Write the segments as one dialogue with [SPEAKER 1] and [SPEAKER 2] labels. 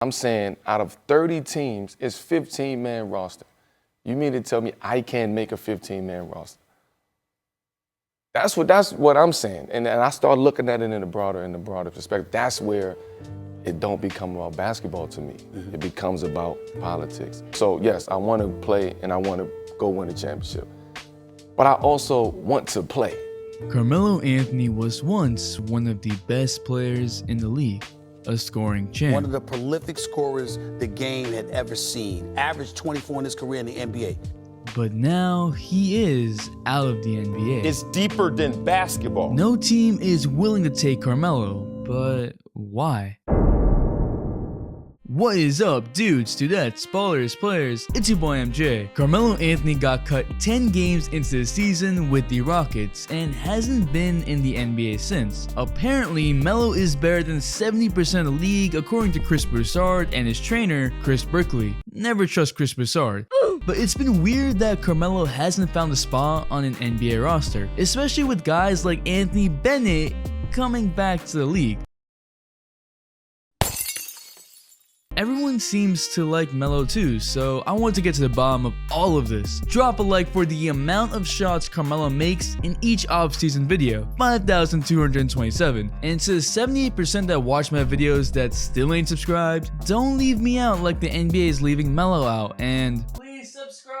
[SPEAKER 1] I'm saying out of 30 teams, it's 15-man roster. You mean to tell me I can't make a 15-man roster? That's what I'm saying. And I start looking at it in the broader perspective. That's where it don't become about basketball to me. It becomes about politics. So yes, I want to play and I want to go win a championship. But I also want to play.
[SPEAKER 2] Carmelo Anthony was once one of the best players in the league, a scoring champ.
[SPEAKER 3] One of the prolific scorers the game had ever seen. Averaged 24 in his career in the NBA.
[SPEAKER 2] But now he is out of the NBA.
[SPEAKER 4] It's deeper than basketball.
[SPEAKER 2] No team is willing to take Carmelo, but why? What is up, dudes, dudettes, ballers, players? It's your boy MJ. Carmelo Anthony got cut 10 games into the season with the Rockets and hasn't been in the NBA since. Apparently, Melo is better than 70% of the league according to Chris Broussard and his trainer, Chris Broussard. Never trust Chris Broussard. But it's been weird that Carmelo hasn't found a spot on an NBA roster, especially with guys like Anthony Bennett coming back to the league. Everyone seems to like Melo too, so I want to get to the bottom of all of this. Drop a like for the amount of shots Carmelo makes in each offseason video, 5,227. And to the 78% that watch my videos that still ain't subscribed, don't leave me out like the NBA is leaving Melo out, and please subscribe!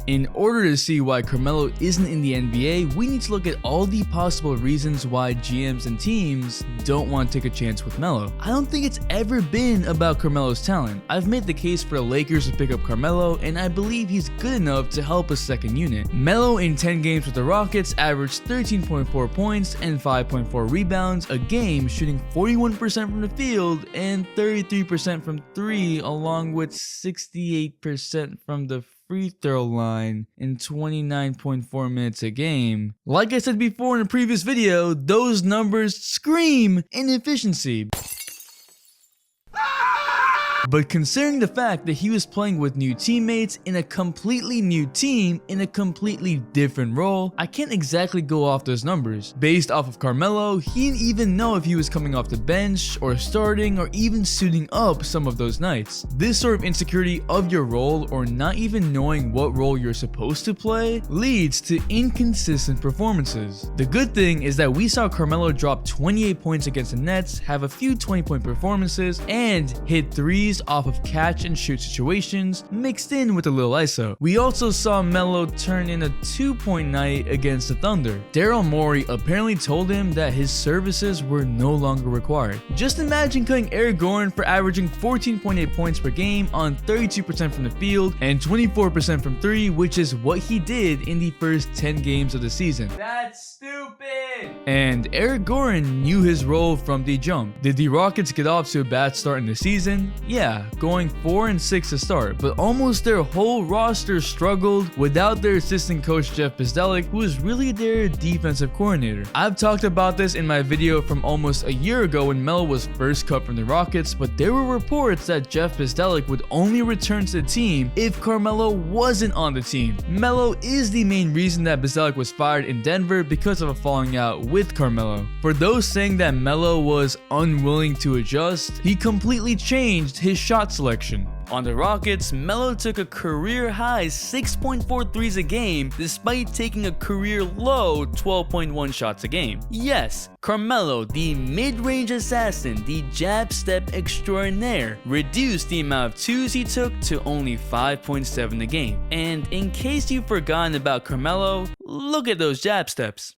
[SPEAKER 2] In order to see why Carmelo isn't in the NBA, we need to look at all the possible reasons why GMs and teams don't want to take a chance with Melo. I don't think it's ever been about Carmelo's talent. I've made the case for the Lakers to pick up Carmelo, and I believe he's good enough to help a second unit. Melo in 10 games with the Rockets averaged 13.4 points and 5.4 rebounds a game, shooting 41% from the field and 33% from 3, along with 68% from the free throw line in 29.4 minutes a game. Like I said before in a previous video, those numbers scream inefficiency. But considering the fact that he was playing with new teammates in a completely new team in a completely different role, I can't exactly go off those numbers. Based off of Carmelo, he didn't even know if he was coming off the bench or starting or even suiting up some of those nights. This sort of insecurity of your role or not even knowing what role you're supposed to play leads to inconsistent performances. The good thing is that we saw Carmelo drop 28 points against the Nets, have a few 20-point performances, and hit threes off of catch and shoot situations mixed in with a little ISO. We also saw Melo turn in a 2-point night against the Thunder. Daryl Morey apparently told him that his services were no longer required. Just imagine cutting Eric Gordon for averaging 14.8 points per game on 32% from the field and 24% from 3, which is what he did in the first 10 games of the season. That's stupid! And Eric Gordon knew his role from the jump. Did the Rockets get off to a bad start in the season? Yeah, going 4-6 to start, but almost their whole roster struggled without their assistant coach Jeff Bzdelik, who is really their defensive coordinator. I've talked about this in my video from almost a year ago when Melo was first cut from the Rockets, but there were reports that Jeff Bzdelik would only return to the team if Carmelo wasn't on the team. Melo is the main reason that Bzdelik was fired in Denver because of a falling out with Carmelo. For those saying that Melo was unwilling to adjust, he completely changed his shot selection. On the Rockets, Melo took a career-high 6.4 threes a game despite taking a career-low 12.1 shots a game. Yes, Carmelo, the mid-range assassin, the jab step extraordinaire, reduced the amount of twos he took to only 5.7 a game. And in case you've forgotten about Carmelo, look at those jab steps.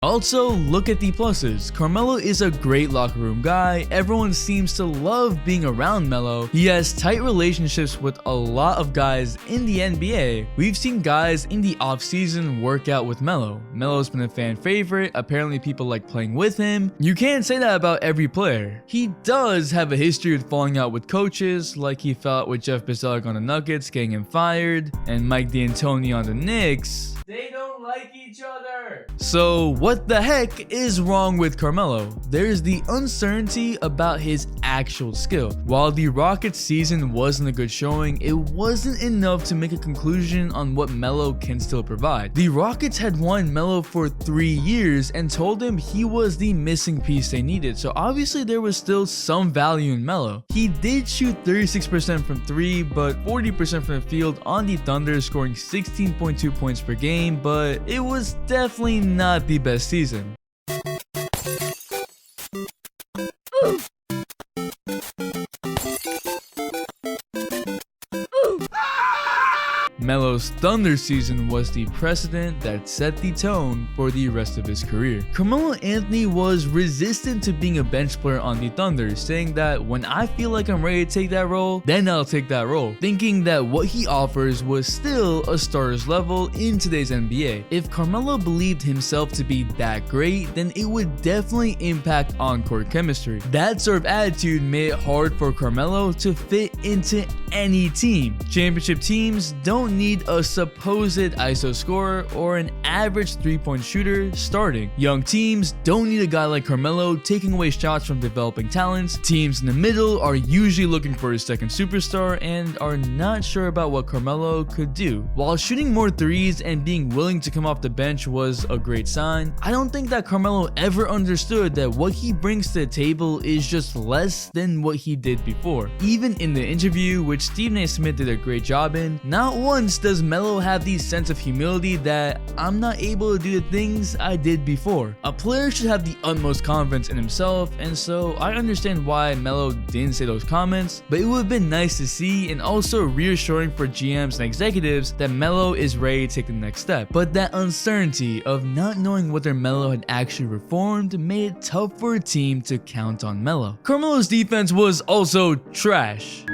[SPEAKER 2] Also, look at the pluses. Carmelo is a great locker room guy. Everyone seems to love being around Melo. He has tight relationships with a lot of guys in the NBA. We've seen guys in the offseason work out with Melo. Melo's been a fan favorite. Apparently people like playing with him. You can't say that about every player. He does have a history of falling out with coaches, like he fell out with Jeff Bzdelik on the Nuggets, getting him fired, and Mike D'Antoni on the Knicks. They don't like each other. So what the heck is wrong with Carmelo? There's the uncertainty about his actual skill. While the Rockets season wasn't a good showing, it wasn't enough to make a conclusion on what Melo can still provide. The Rockets had wanted Melo for 3 years and told him he was the missing piece they needed, so obviously there was still some value in Melo. He did shoot 36% from 3, but 40% from the field on the Thunder, scoring 16.2 points per game, but it was definitely not the best season. Melo's Thunder season was the precedent that set the tone for the rest of his career. Carmelo Anthony was resistant to being a bench player on the Thunder, saying that when I feel like I'm ready to take that role, then I'll take that role, thinking that what he offers was still a starter's level in today's NBA. If Carmelo believed himself to be that great, then it would definitely impact on-court chemistry. That sort of attitude made it hard for Carmelo to fit into any team. Championship teams don't need a supposed ISO scorer or an average three-point shooter starting. Young teams don't need a guy like Carmelo taking away shots from developing talents. Teams in the middle are usually looking for a second superstar and are not sure about what Carmelo could do. While shooting more threes and being willing to come off the bench was a great sign, I don't think that Carmelo ever understood that what he brings to the table is just less than what he did before. Even in the interview, which Stephen A. Smith did a great job in, not once does Melo have the sense of humility that I'm not able to do the things I did before. A player should have the utmost confidence in himself, and so I understand why Melo didn't say those comments, but it would have been nice to see and also reassuring for GMs and executives that Melo is ready to take the next step. But that uncertainty of not knowing whether Melo had actually reformed made it tough for a team to count on Melo. Carmelo's defense was also trash.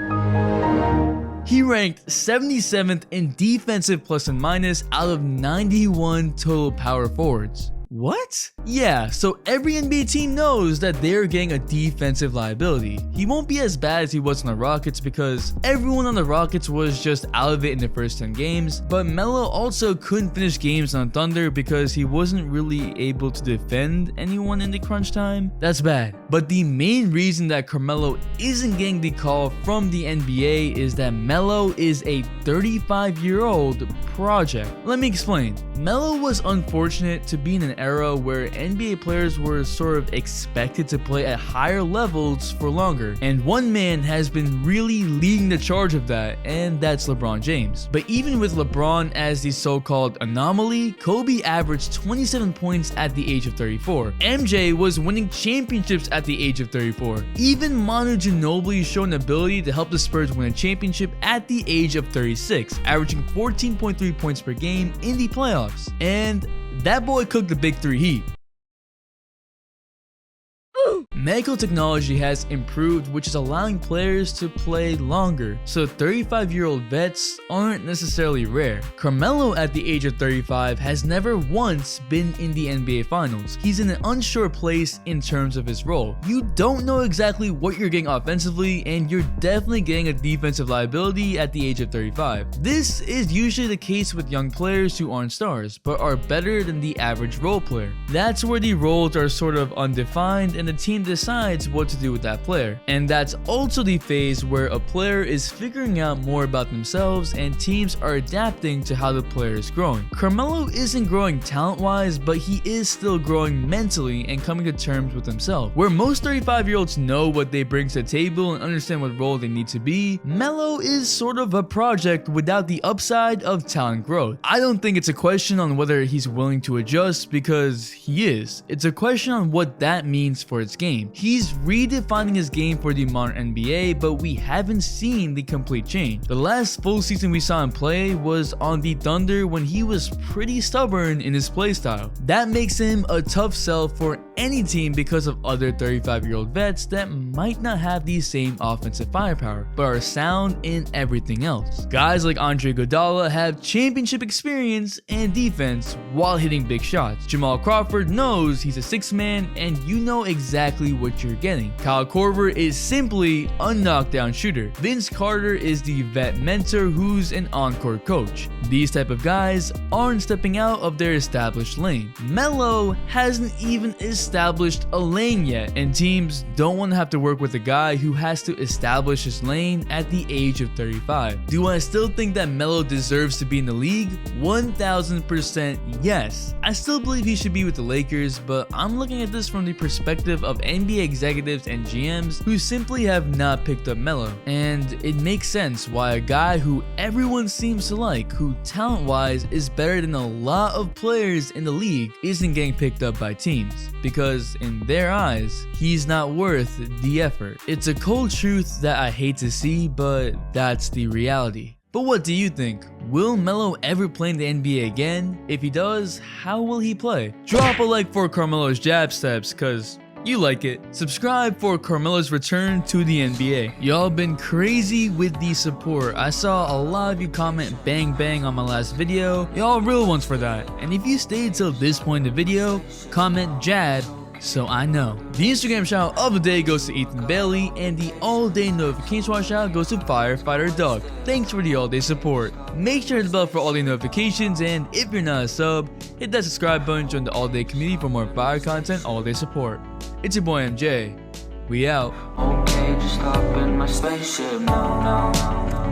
[SPEAKER 2] He ranked 77th in defensive plus and minus out of 91 total power forwards. What? Yeah, so every NBA team knows that they're getting a defensive liability. He won't be as bad as he was on the Rockets because everyone on the Rockets was just out of it in the first 10 games, but Melo also couldn't finish games on Thunder because he wasn't really able to defend anyone in the crunch time. That's bad. But the main reason that Carmelo isn't getting the call from the NBA is that Melo is a 35-year-old project. Let me explain. Melo was unfortunate to be in an era where NBA players were sort of expected to play at higher levels for longer, and one man has been really leading the charge of that, and that's LeBron James. But even with LeBron as the so-called anomaly, Kobe averaged 27 points at the age of 34. MJ was winning championships at the age of 34. Even Manu Ginobili showed an ability to help the Spurs win a championship at the age of 36, averaging 14.3 points per game in the playoffs. And that boy cooked the Big Three heat. Medical technology has improved, which is allowing players to play longer, so 35-year-old vets aren't necessarily rare. Carmelo at the age of 35 has never once been in the NBA Finals. He's in an unsure place in terms of his role. You don't know exactly what you're getting offensively, and you're definitely getting a defensive liability at the age of 35. This is usually the case with young players who aren't stars, but are better than the average role player. That's where the roles are sort of undefined, and the team decides what to do with that player. And that's also the phase where a player is figuring out more about themselves and teams are adapting to how the player is growing. Carmelo isn't growing talent-wise, but he is still growing mentally and coming to terms with himself. Where most 35-year-olds know what they bring to the table and understand what role they need to be, Melo is sort of a project without the upside of talent growth. I don't think it's a question on whether he's willing to adjust, because he is. It's a question on what that means for his game. He's redefining his game for the modern NBA, but we haven't seen the complete change. The last full season we saw him play was on the Thunder when he was pretty stubborn in his playstyle. That makes him a tough sell for any team because of other 35-year-old vets that might not have the same offensive firepower, but are sound in everything else. Guys like Andre Iguodala have championship experience and defense while hitting big shots. Jamal Crawford knows he's a sixth man, and you know exactly exactly what you're getting. Kyle Korver is simply a knockdown shooter. Vince Carter is the vet mentor who's an on-court coach. These type of guys aren't stepping out of their established lane. Melo hasn't even established a lane yet, and teams don't want to have to work with a guy who has to establish his lane at the age of 35. Do I still think that Melo deserves to be in the league? 1000% yes. I still believe he should be with the Lakers, but I'm looking at this from the perspective of NBA executives and GMs who simply have not picked up Melo. And it makes sense why a guy who everyone seems to like, who talent-wise is better than a lot of players in the league, isn't getting picked up by teams. Because in their eyes, he's not worth the effort. It's a cold truth that I hate to see, but that's the reality. But what do you think? Will Melo ever play in the NBA again? If he does, how will he play? Drop a like for Carmelo's jab steps, cause you like it. Subscribe for Carmelo's return to the NBA. Y'all been crazy with the support. I saw a lot of you comment bang bang on my last video. Y'all real ones for that. And if you stayed till this point in the video, comment jab so I know. The Instagram shout of the day goes to Ethan Bailey, and the all-day notification watch shout goes to Firefighter Doug. Thanks for the all-day support. Make sure to hit the bell for all-day notifications, and if you're not a sub, hit that subscribe button, join the all-day community for more fire content, all-day support. It's your boy MJ. We out.
[SPEAKER 5] Okay, just hop in my spaceship now.